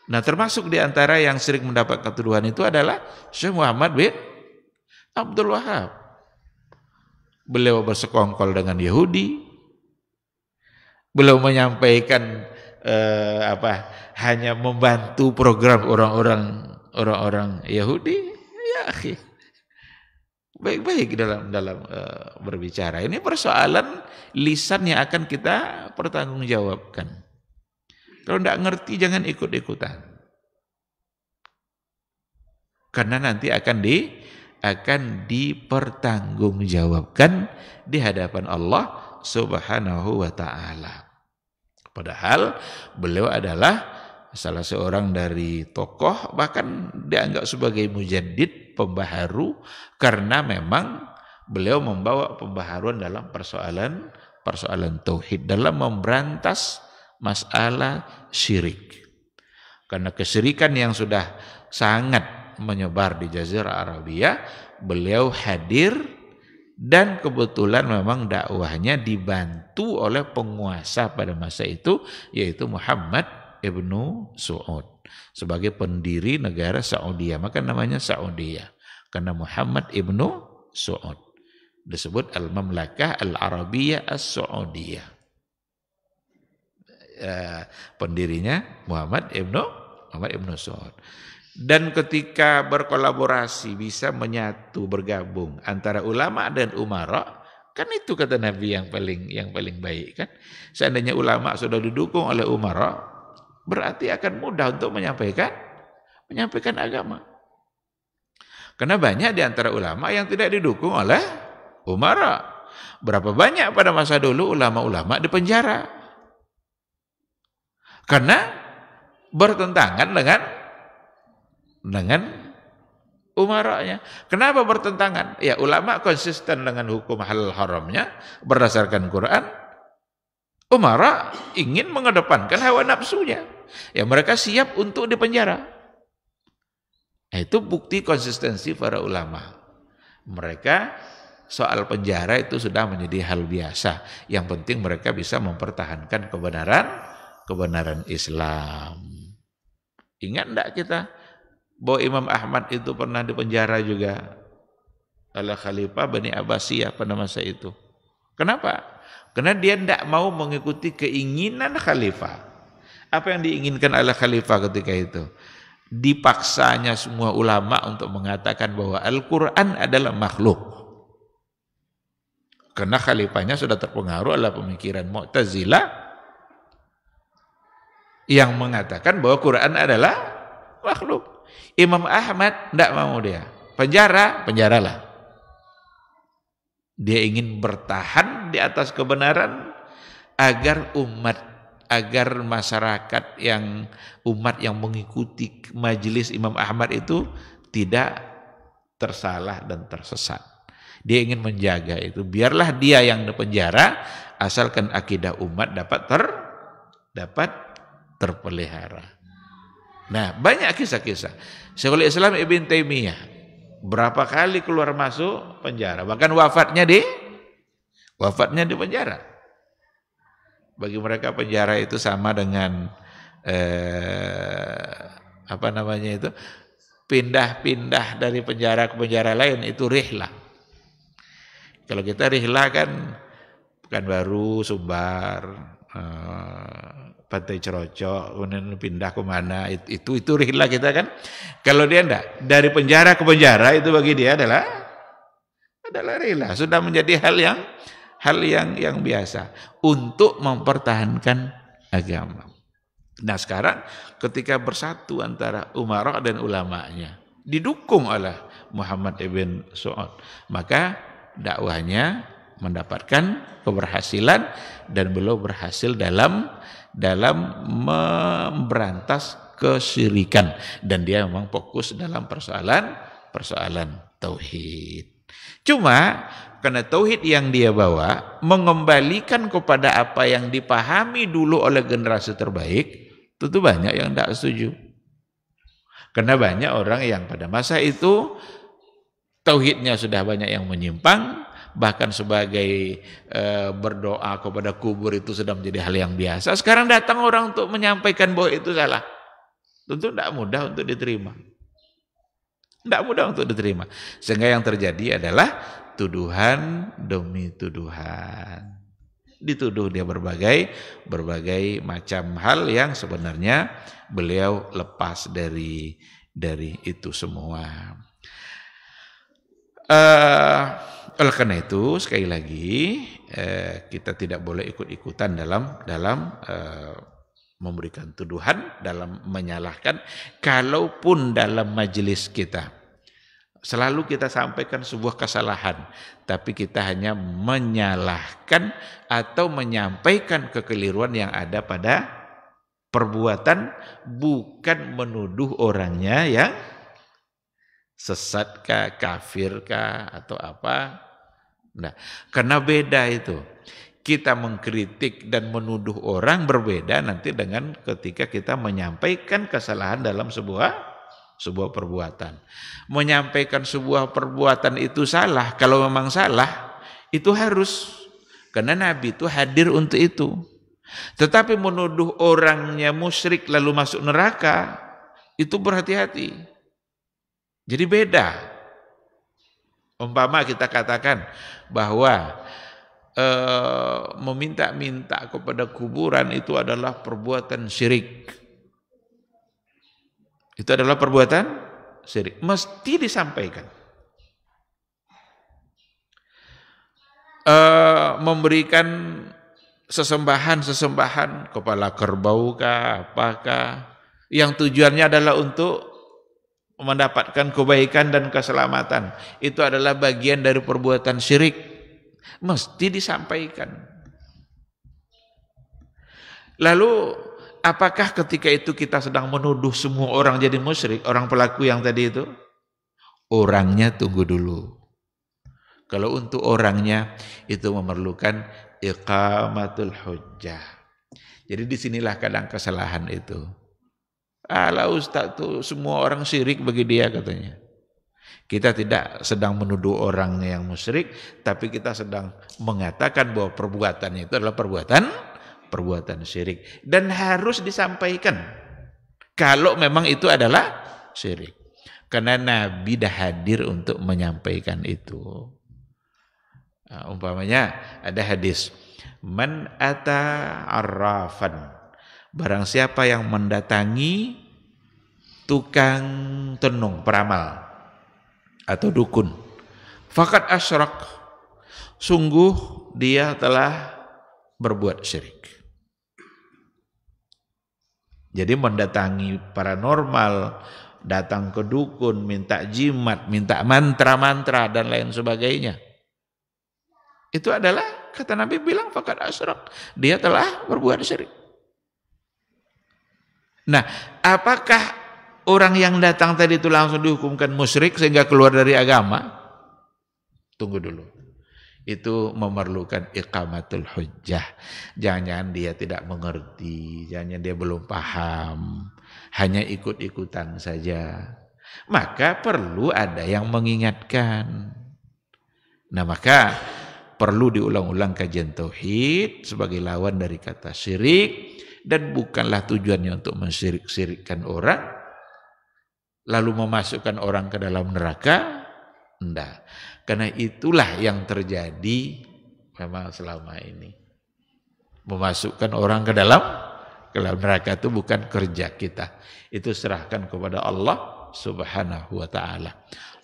Nah, termasuk di antara yang sering mendapat tuduhan itu adalah Syekh Muhammad bin Abdul Wahab. Beliau bersekongkol dengan Yahudi. Beliau menyampaikan hanya membantu program orang-orang Yahudi. Ya, akhi. Baik-baik dalam berbicara. Ini persoalan lisan yang akan kita pertanggungjawabkan. Kalau tidak ngerti jangan ikut-ikutan. Karena nanti akan akan dipertanggungjawabkan di hadapan Allah Subhanahu wa ta'ala. Padahal beliau adalah salah seorang dari tokoh, bahkan dianggap sebagai mujaddid, pembaharu, karena memang beliau membawa pembaharuan dalam persoalan tauhid, dalam memberantas masalah syirik. Karena kesyirikan yang sudah sangat menyebar di Jazirah Arabia, beliau hadir dan kebetulan memang dakwahnya dibantu oleh penguasa pada masa itu, yaitu Muhammad ibnu Saud sebagai pendiri negara Saudi. Maka namanya Saudi karena Muhammad ibnu Saud, disebut Al-Mamlakah Al-Arabiyah As-Saudiyah. Pendirinya Muhammad ibnu Saud. Dan ketika berkolaborasi bisa menyatu, bergabung antara ulama dan umara, kan itu kata Nabi yang paling baik kan. Seandainya ulama sudah didukung oleh umara, berarti akan mudah untuk menyampaikan agama. Karena banyak di antara ulama yang tidak didukung oleh umara. Berapa banyak pada masa dulu ulama-ulama dipenjara karena bertentangan dengan umaranya. Kenapa bertentangan? Ya, ulama konsisten dengan hukum halal haramnya berdasarkan Quran. Umara ingin mengedepankan hawa nafsunya. Ya, mereka siap untuk dipenjara. Nah, itu bukti konsistensi para ulama. Mereka soal penjara itu sudah menjadi hal biasa. Yang penting mereka bisa mempertahankan kebenaran Islam. Ingat enggak kita bahwa Imam Ahmad itu pernah dipenjara juga oleh Khalifah Bani Abbasiyah pada masa itu. Kenapa? Karena dia tidak mau mengikuti keinginan Khalifah. Apa yang diinginkan oleh Khalifah ketika itu? Dipaksanya semua ulama untuk mengatakan bahwa Al-Quran adalah makhluk. Karena Khalifahnya sudah terpengaruh oleh pemikiran Mu'tazilah yang mengatakan bahwa Quran adalah makhluk. Imam Ahmad tidak mau dia. Penjaralah. Dia ingin bertahan di atas kebenaran agar masyarakat umat yang mengikuti majelis Imam Ahmad itu tidak tersalah dan tersesat. Dia ingin menjaga itu. Biarlah dia yang dipenjara, asalkan akidah umat dapat terpelihara. Nah, banyak kisah-kisah. Syekhul Islam Ibn Taimiyah berapa kali keluar masuk penjara, bahkan wafatnya di penjara. Bagi mereka penjara itu sama dengan pindah-pindah dari penjara ke penjara lain, itu rihlah. Kalau kita rihlah kan Pekanbaru, Sumbar, Pantai Cerocok, kemudian pindah ke mana, itu rihlah kita kan. Kalau dia enggak, dari penjara ke penjara itu bagi dia adalah rihlah, sudah menjadi hal yang biasa untuk mempertahankan agama. Nah, sekarang ketika bersatu antara umara dan ulamanya, didukung oleh Muhammad ibn Saud, maka dakwahnya mendapatkan keberhasilan dan beliau berhasil dalam memberantas kesyirikan, dan dia memang fokus dalam persoalan tauhid. Cuma karena tauhid yang dia bawa mengembalikan kepada apa yang dipahami dulu oleh generasi terbaik, tentu banyak yang tidak setuju. Karena banyak orang yang pada masa itu tauhidnya sudah banyak yang menyimpang, bahkan sebagai berdoa kepada kubur itu sudah menjadi hal yang biasa. Sekarang datang orang untuk menyampaikan bahwa itu salah. Tentu tidak mudah untuk diterima. Sehingga yang terjadi adalah tuduhan demi tuduhan. Dituduh dia berbagai macam hal yang sebenarnya beliau lepas dari itu semua. Oleh karena itu sekali lagi kita tidak boleh ikut-ikutan dalam memberikan tuduhan, dalam menyalahkan, kalaupun dalam majelis kita Selalu kita sampaikan sebuah kesalahan, tapi kita hanya menyalahkan atau menyampaikan kekeliruan yang ada pada perbuatan, bukan menuduh orangnya yang sesatkah, kafirkah, atau apa. Nah, karena beda itu. Kita mengkritik dan menuduh orang berbeda nanti dengan ketika kita menyampaikan kesalahan dalam sebuah perbuatan. Menyampaikan sebuah perbuatan itu salah, kalau memang salah, itu harus. Karena Nabi itu hadir untuk itu. Tetapi menuduh orangnya musyrik lalu masuk neraka, itu berhati-hati. Jadi beda. Umpama kita katakan bahwa meminta-minta kepada kuburan itu adalah perbuatan syirik. Itu adalah perbuatan syirik. Mesti disampaikan. Memberikan sesembahan kepala kerbau kah, apakah, yang tujuannya adalah untuk mendapatkan kebaikan dan keselamatan. Itu adalah bagian dari perbuatan syirik. Mesti disampaikan. Lalu apakah ketika itu kita sedang menuduh semua orang jadi musyrik, orang pelaku yang tadi itu? Orangnya tunggu dulu. Kalau untuk orangnya itu memerlukan iqamatul hujjah. Jadi disinilah kadang kesalahan itu. Alah Ustaz tuh semua orang syirik bagi dia katanya. Kita tidak sedang menuduh orang yang musyrik, tapi kita sedang mengatakan bahwa perbuatannya itu adalah perbuatan syirik. Dan harus disampaikan kalau memang itu adalah syirik. Karena Nabi dah hadir untuk menyampaikan itu. Nah, umpamanya ada hadis, man ata arrafan, barang siapa yang mendatangi tukang tenung, peramal atau dukun, faqad asyrak, sungguh dia telah berbuat syirik. Jadi mendatangi paranormal, datang ke dukun, minta jimat, minta mantra-mantra dan lain sebagainya, itu adalah, kata Nabi bilang, faqad asyrak, dia telah berbuat syirik. Nah, apakah orang yang datang tadi itu langsung dihukumkan musyrik sehingga keluar dari agama? Tunggu dulu. Itu memerlukan iqamatul hujjah. Jangan-jangan dia tidak mengerti, jangan-jangan dia belum paham, hanya ikut-ikutan saja. Maka perlu ada yang mengingatkan. Nah, maka perlu diulang-ulang kajian tauhid sebagai lawan dari kata syirik, dan bukanlah tujuannya untuk mensyirik-syirikkan orang lalu memasukkan orang ke dalam neraka. Enggak. Karena itulah yang terjadi memang selama ini. Memasukkan orang ke dalam neraka itu bukan kerja kita. Itu serahkan kepada Allah Subhanahu wa ta'ala.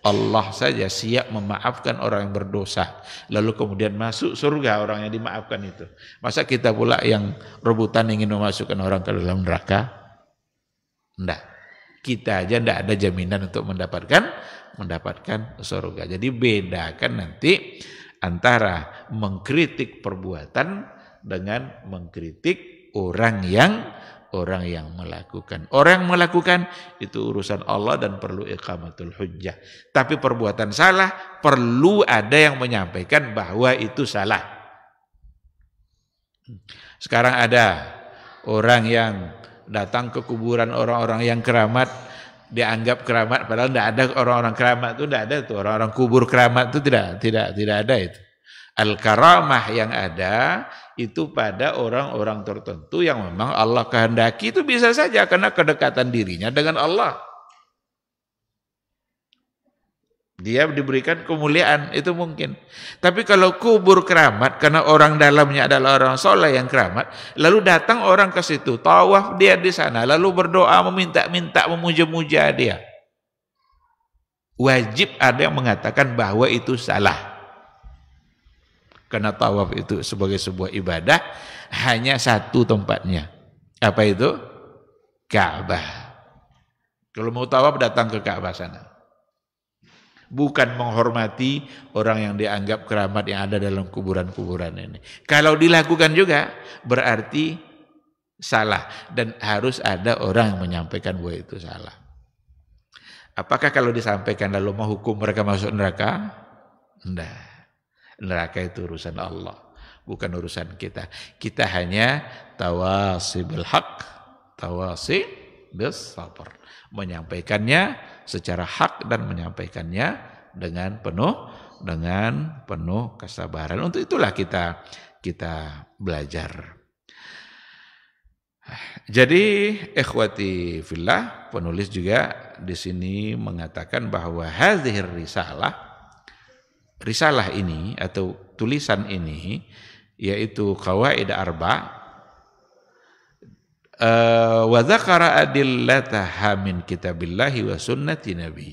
Allah saja siap memaafkan orang yang berdosa, lalu kemudian masuk surga orang yang dimaafkan itu. Masa kita pula yang rebutan ingin memasukkan orang ke dalam neraka? Enggak. Kita aja enggak ada jaminan untuk mendapatkan surga. Jadi bedakan nanti antara mengkritik perbuatan dengan mengkritik orang yang melakukan. Orang yang melakukan itu urusan Allah dan perlu iqamatul hujjah. Tapi perbuatan salah perlu ada yang menyampaikan bahwa itu salah. Sekarang ada orang yang datang ke kuburan orang-orang yang keramat, dianggap keramat, padahal tidak ada orang-orang keramat itu, tidak ada itu. Orang-orang kubur keramat itu tidak ada itu. Al-karamah yang ada itu pada orang-orang tertentu yang memang Allah kehendaki, itu bisa saja karena kedekatan dirinya dengan Allah. Dia diberikan kemuliaan, itu mungkin. Tapi kalau kubur keramat, karena orang dalamnya adalah orang soleh yang keramat, lalu datang orang ke situ, tawaf dia di sana, lalu berdoa, meminta-minta, memuja-muja dia. Wajib ada yang mengatakan bahwa itu salah. Karena tawaf itu sebagai sebuah ibadah hanya satu tempatnya. Apa itu? Ka'bah. Kalau mau tawaf datang ke Ka'bah sana. bukan menghormati orang yang dianggap keramat yang ada dalam kuburan-kuburan ini. Kalau dilakukan juga berarti salah dan harus ada orang yang menyampaikan bahwa itu salah. Apakah kalau disampaikan lalu mau hukum mereka masuk neraka? Enggak. Neraka itu urusan Allah, bukan urusan kita. Kita hanya tawasi bil haq, tawasi bis sabr. Menyampaikannya secara hak dan menyampaikannya dengan penuh kesabaran. Untuk itulah kita belajar. Jadi ikhwati fillah, penulis juga di sini mengatakan bahwa hadhir risalah ini atau tulisan ini yaitu qawaid arba wa dzakara adillataha min kitabillahi wa sunnati nabi.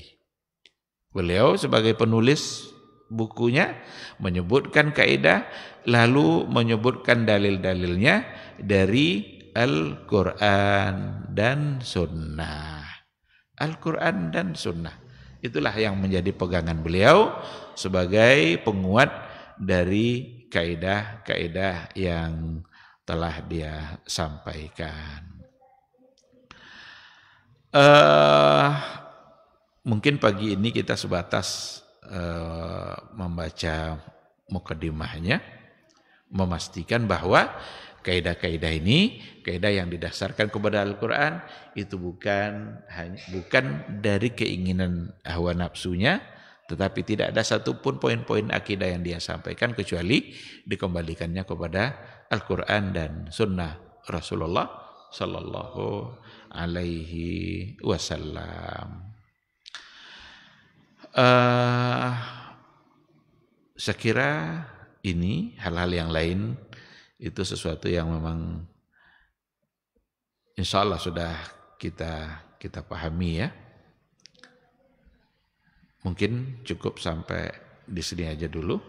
Beliau sebagai penulis bukunya menyebutkan kaidah lalu menyebutkan dalil-dalilnya dari Al-Qur'an dan sunnah. Al-Qur'an dan sunnah. Itulah yang menjadi pegangan beliau sebagai penguat dari kaidah-kaidah yang telah dia sampaikan. Mungkin pagi ini kita sebatas membaca mukaddimahnya, memastikan bahwa kaidah-kaidah ini, kaidah yang didasarkan kepada Al-Quran, itu bukan dari keinginan hawa nafsunya, tetapi tidak ada satupun poin-poin akidah yang dia sampaikan kecuali dikembalikannya kepada Al-Quran dan Sunnah Rasulullah Sallallahu Alaihi Wasallam. Saya kira ini hal-hal yang lain itu sesuatu yang memang insya Allah sudah kita pahami ya. Mungkin cukup sampai di sini aja dulu.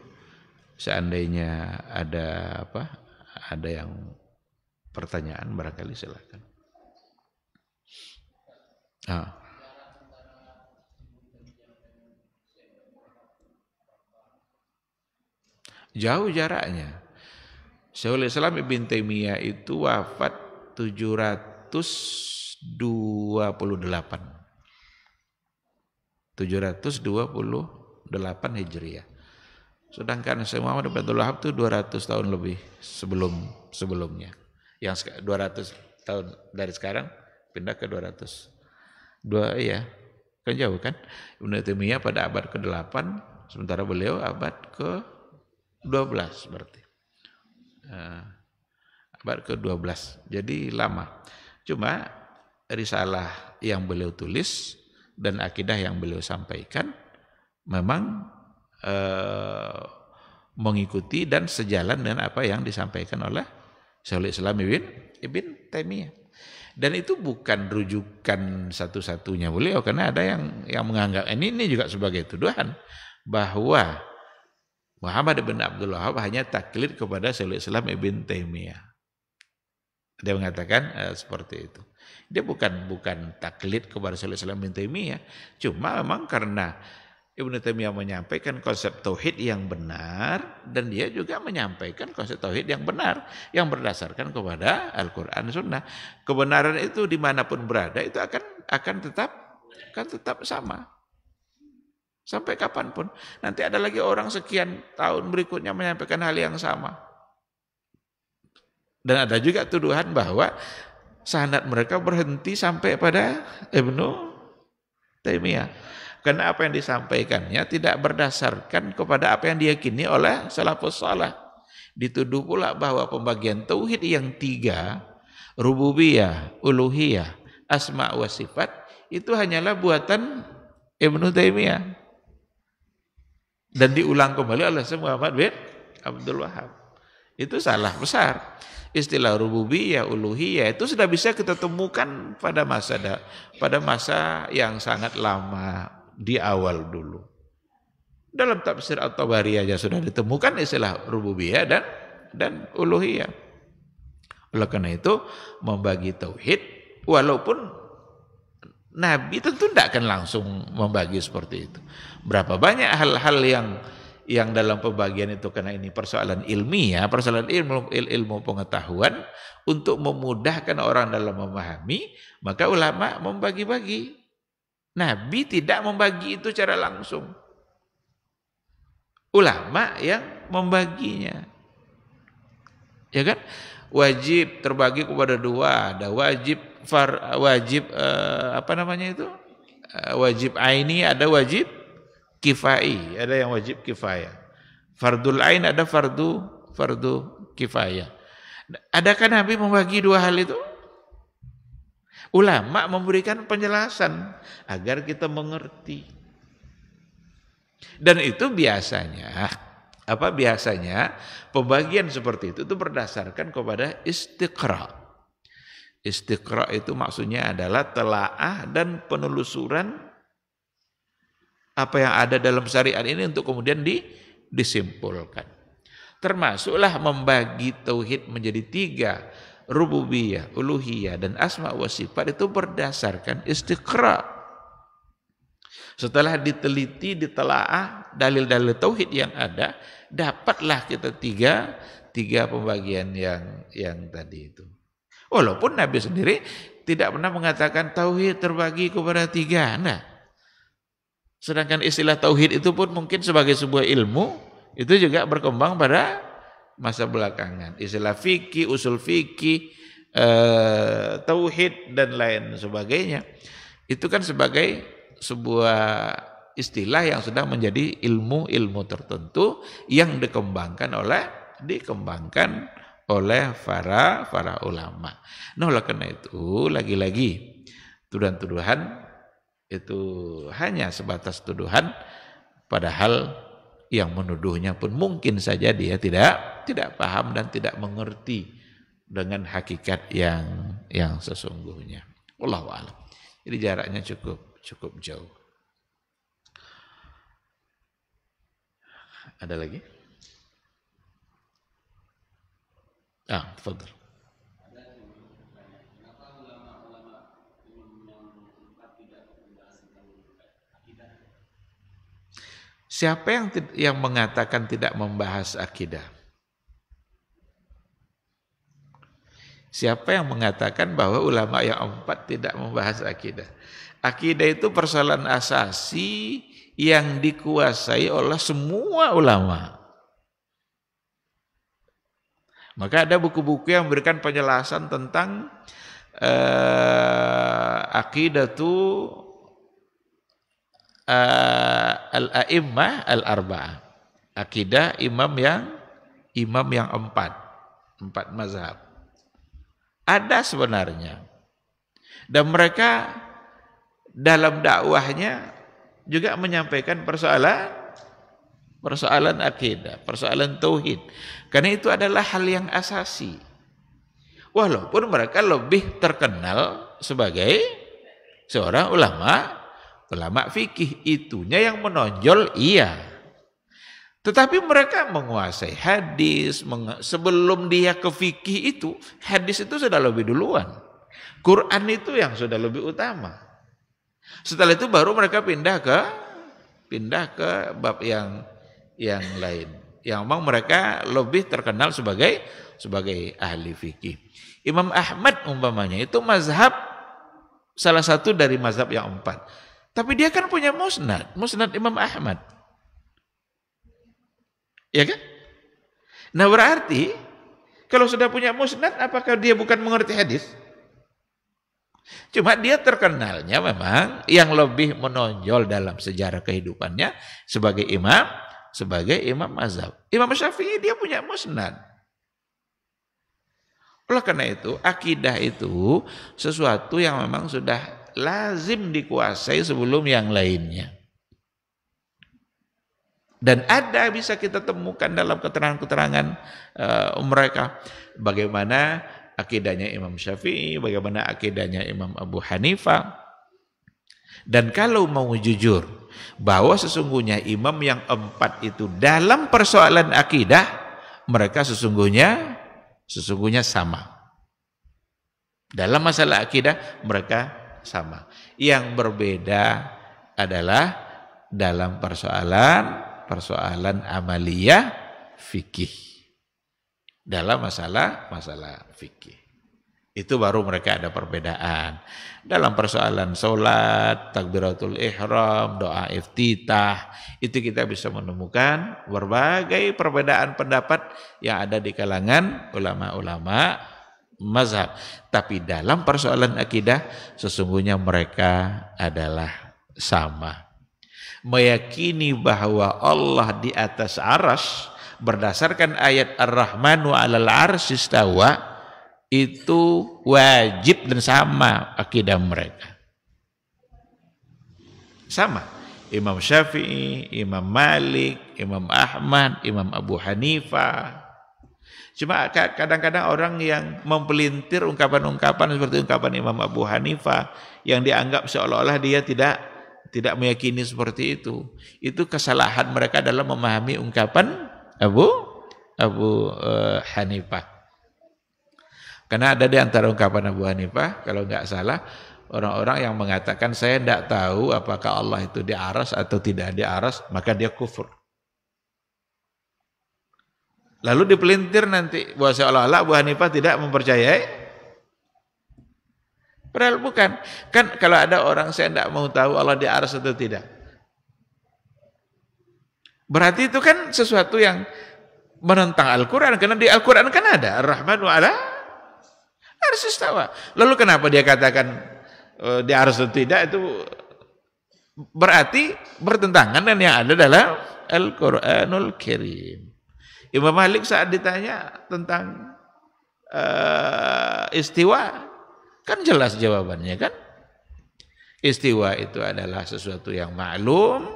Seandainya ada yang pertanyaan barangkali silakan. Jauh jaraknya. Syekhul Islam Ibn Taimiyah itu wafat 728 Hijriah. Sedangkan Syekh Muhammad bin Abdul Wahab itu 200 tahun lebih sebelumnya. Yang 200 tahun dari sekarang pindah ke 200. Iya. Kan jauh kan? Ibn Taimiyah pada abad ke-8, sementara beliau abad ke-12 berarti. Abad ke-12. Jadi lama. Cuma risalah yang beliau tulis dan akidah yang beliau sampaikan memang mengikuti dan sejalan dengan apa yang disampaikan oleh Syekhul Islam Ibn Taimiyah. Dan itu bukan rujukan satu-satunya beliau, karena ada yang menganggap ini juga sebagai tuduhan bahwa Muhammad bin Abdul Wahab hanya taklid kepada Syekhul Islam Ibn Taimiyah. Dia mengatakan seperti itu. Dia bukan taklid kepada Syekhul Islam Ibn Taimiyah, cuma memang karena Ibn Taimiyah menyampaikan konsep tauhid yang benar dan dia juga menyampaikan konsep tauhid yang benar yang berdasarkan kepada Al-Qur'an Sunnah. Kebenaran itu dimanapun berada itu akan tetap sama. Sampai kapanpun. Nanti ada lagi orang sekian tahun berikutnya menyampaikan hal yang sama. Dan ada juga tuduhan bahwa sanad mereka berhenti sampai pada Ibnu Taimiyah. Karena apa yang disampaikannya tidak berdasarkan kepada apa yang diyakini oleh salafus saleh. Dituduh pula bahwa pembagian tauhid yang 3, rububiyah, uluhiyah, asma wa sifat, itu hanyalah buatan Ibnu Taimiyah. Dan diulang kembali oleh Syekh Muhammad bin Abdul Wahab. Itu salah besar. Istilah rububiyah, uluhiyah itu sudah bisa kita temukan pada masa yang sangat lama di awal dulu. Dalam tafsir At-Tabari aja sudah ditemukan istilah rububiyah dan uluhiyah. Oleh karena itu membagi tauhid walaupun Nabi tentu tidak akan langsung membagi seperti itu. Berapa banyak hal-hal yang dalam pembagian itu, karena ini persoalan ilmiah, persoalan ilmu pengetahuan, untuk memudahkan orang dalam memahami, maka ulama membagi-bagi. Nabi tidak membagi itu secara langsung. Ulama yang membaginya. Ya kan? Wajib terbagi kepada dua, ada wajib wajib aini, ada wajib kifai, ada yang wajib kifayah. Fardul ain, ada fardu kifayah. Adakah Nabi membagi dua hal itu? Ulama memberikan penjelasan agar kita mengerti. Dan itu biasanya pembagian seperti itu berdasarkan kepada istiqra. Istiqra itu maksudnya adalah telaah dan penelusuran apa yang ada dalam syariat ini untuk kemudian disimpulkan. Termasuklah membagi tauhid menjadi 3, rububiyah, uluhiyah, dan asma wa sifat, itu berdasarkan istiqra. Setelah diteliti, ditelaah dalil-dalil tauhid yang ada, dapatlah kita tiga pembagian yang tadi itu. Walaupun Nabi sendiri tidak pernah mengatakan tauhid terbagi kepada 3, nah. Sedangkan istilah tauhid itu pun mungkin sebagai sebuah ilmu itu juga berkembang pada masa belakangan. Istilah fikih, usul fikih, tauhid dan lain sebagainya, itu kan sebagai sebuah istilah yang sudah menjadi ilmu-ilmu tertentu yang dikembangkan oleh para ulama. Nah, oleh karena itu lagi-lagi tuduhan-tuduhan itu hanya sebatas tuduhan, padahal yang menuduhnya pun mungkin saja dia tidak paham dan tidak mengerti dengan hakikat yang sesungguhnya. Wallahu a'lam. Jadi jaraknya cukup jauh. Ada lagi? Tafadhol. Siapa yang mengatakan tidak membahas akidah? Siapa yang mengatakan bahwa ulama yang 4 tidak membahas akidah? Akidah itu persoalan asasi yang dikuasai oleh semua ulama. Maka ada buku-buku yang memberikan penjelasan tentang aqidatu al-a'immah al-arba'ah. Akidah imam yang 4 mazhab. Ada sebenarnya. Dan mereka dalam dakwahnya juga menyampaikan persoalan akidah, persoalan tauhid. Karena itu adalah hal yang asasi. Walaupun mereka lebih terkenal sebagai seorang ulama fikih, itunya yang menonjol, iya. Tetapi mereka menguasai hadis, sebelum dia ke fikih itu, hadis itu sudah lebih duluan. Quran itu yang sudah lebih utama. Setelah itu baru mereka pindah ke bab yang lain. Yang memang mereka lebih terkenal sebagai ahli fikih. Imam Ahmad umpamanya itu mazhab, salah satu dari mazhab yang 4. Tapi dia kan punya musnad Imam Ahmad. Ya kan? Nah, berarti kalau sudah punya musnad, apakah dia bukan mengerti hadis? Cuma dia terkenalnya memang yang lebih menonjol dalam sejarah kehidupannya sebagai imam mazhab. Imam Syafi'i dia punya musnad. Oleh karena itu, akidah itu sesuatu yang memang sudah lazim dikuasai sebelum yang lainnya. Dan ada bisa kita temukan dalam keterangan-keterangan mereka bagaimana akidahnya Imam Syafi'i, bagaimana akidahnya Imam Abu Hanifah. Dan kalau mau jujur bahwa sesungguhnya imam yang 4 itu dalam persoalan akidah mereka sesungguhnya sama. Dalam masalah akidah mereka sama. Yang berbeda adalah dalam persoalan amaliyah fikih. Dalam masalah fikih. Itu baru mereka ada perbedaan. Dalam persoalan sholat, takbiratul ihram, doa iftitah, itu kita bisa menemukan berbagai perbedaan pendapat yang ada di kalangan ulama-ulama mazhab. Tapi dalam persoalan akidah, sesungguhnya mereka adalah sama. Meyakini bahwa Allah di atas arsy berdasarkan ayat Ar-Rahmanu 'alal 'arsy istawa, itu wajib dan sama akidah mereka. Sama. Imam Syafi'i, Imam Malik, Imam Ahmad, Imam Abu Hanifah. Cuma kadang-kadang orang yang mempelintir ungkapan-ungkapan seperti ungkapan Imam Abu Hanifah yang dianggap seolah-olah dia tidak meyakini seperti itu. Itu kesalahan mereka dalam memahami ungkapan Abu Hanifah. Karena ada di antara ungkapan Abu Hanifah, kalau nggak salah, orang-orang yang mengatakan saya tidak tahu apakah Allah itu di aras atau tidak di aras, maka dia kufur. Lalu dipelintir nanti bahwa seolah-olah Abu Hanifah tidak mempercayai. Padahal bukan. Kan kalau ada orang saya tidak mau tahu Allah di aras atau tidak, berarti itu kan sesuatu yang menentang Al-Quran. Karena di Al-Quran kan ada Ar-Rahmanu 'ala arsy istawa. Lalu kenapa dia katakan di arsy atau tidak, itu berarti bertentangan dengan yang ada dalam Al-Quranul Karim. Imam Malik saat ditanya tentang istiwa, kan jelas jawabannya kan. Istiwa itu adalah sesuatu yang maklum.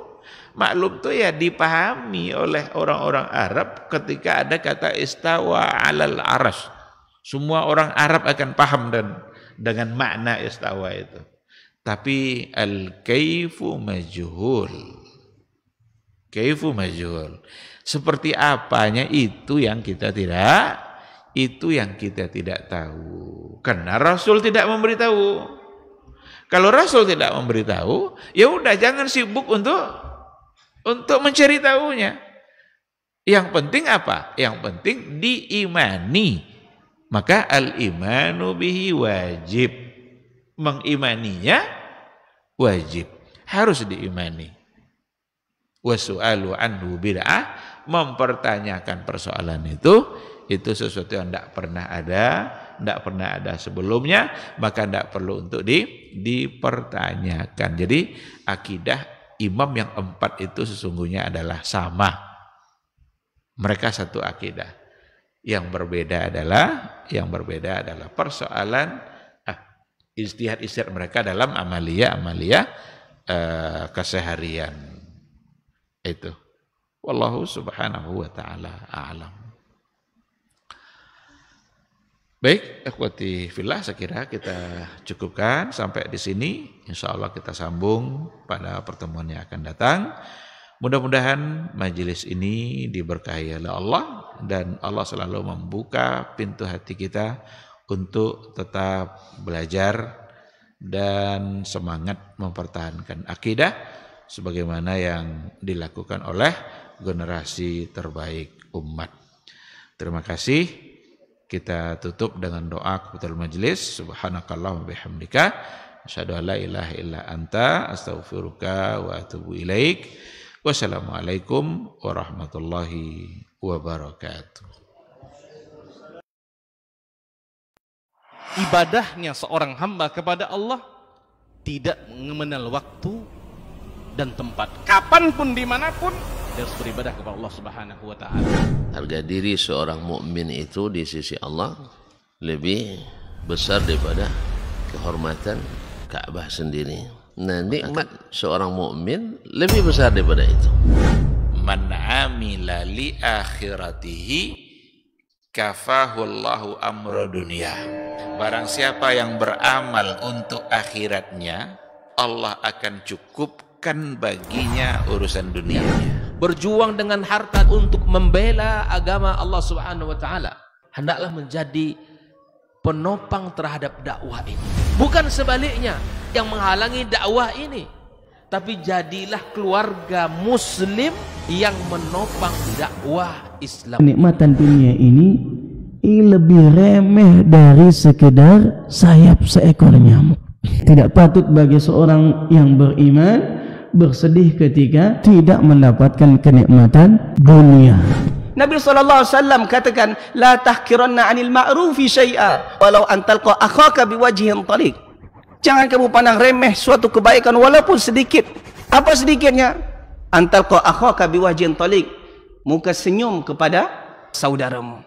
Maklum itu ya dipahami oleh orang-orang Arab ketika ada kata istawa 'alal arsy. Semua orang Arab akan paham dengan makna istawa itu. Tapi al-kaifu majhul. Kaifu majhul. Seperti apanya itu yang kita tidak tahu. Karena Rasul tidak memberitahu. Kalau Rasul tidak memberitahu, ya udah jangan sibuk untuk mencari tahunya. Yang penting apa? Yang penting diimani. Maka al-imanu bihi wajib. Mengimaninya wajib. Harus diimani. Wasu'alu anhu bid'ah. Mempertanyakan persoalan itu sesuatu yang tidak pernah ada sebelumnya, maka tidak perlu untuk dipertanyakan. Jadi akidah imam yang 4 itu sesungguhnya adalah sama. Mereka satu akidah. Yang berbeda adalah persoalan ijtihad mereka dalam amaliyah keseharian. Itu. Wallahu subhanahu wa ta'ala a'lam. Baik, ikhwati fillah, saya kira kita cukupkan sampai di sini. Insyaallah kita sambung pada pertemuan yang akan datang. Mudah-mudahan majelis ini diberkahi oleh Allah dan Allah selalu membuka pintu hati kita untuk tetap belajar dan semangat mempertahankan akidah sebagaimana yang dilakukan oleh generasi terbaik umat. Terima kasih. Kita tutup dengan doa keputul majelis. Subhanakallahumma bihamdika asyhadu an la ilaha illa anta astaghfiruka wa atubu ilaik. Wassalamualaikum warahmatullahi wabarakatuh. Ibadahnya seorang hamba kepada Allah tidak mengenal waktu dan tempat. Kapanpun, dimanapun, dia harus beribadah kepada Allah Subhanahu wa ta'ala. Harga diri seorang mukmin itu di sisi Allah lebih besar daripada kehormatan Ka'bah sendiri. Nah, nikmat seorang mukmin lebih besar daripada itu. Man amila li akhiratihi kafahullahu amra dunia. Barang siapa yang beramal untuk akhiratnya, Allah akan cukupkan baginya urusan dunianya. Berjuang dengan harta untuk membela agama Allah Subhanahu wa taala hendaklah menjadi penopang terhadap dakwah ini. Bukan sebaliknya yang menghalangi dakwah ini, tapi jadilah keluarga muslim yang menopang dakwah Islam. Kenikmatan dunia ini lebih remeh dari sekedar sayap seekor nyamuk. Tidak patut bagi seorang yang beriman bersedih ketika tidak mendapatkan kenikmatan dunia. Nabi SAW katakan, la tahkiranna 'anil ma'rufi syai'a walau an talqa akhaka biwajhin taliq. Jangan kamu pandang remeh suatu kebaikan walaupun sedikit. Apa sedikitnya? An talqa akhaka biwajhin taliq, muka senyum kepada saudaramu.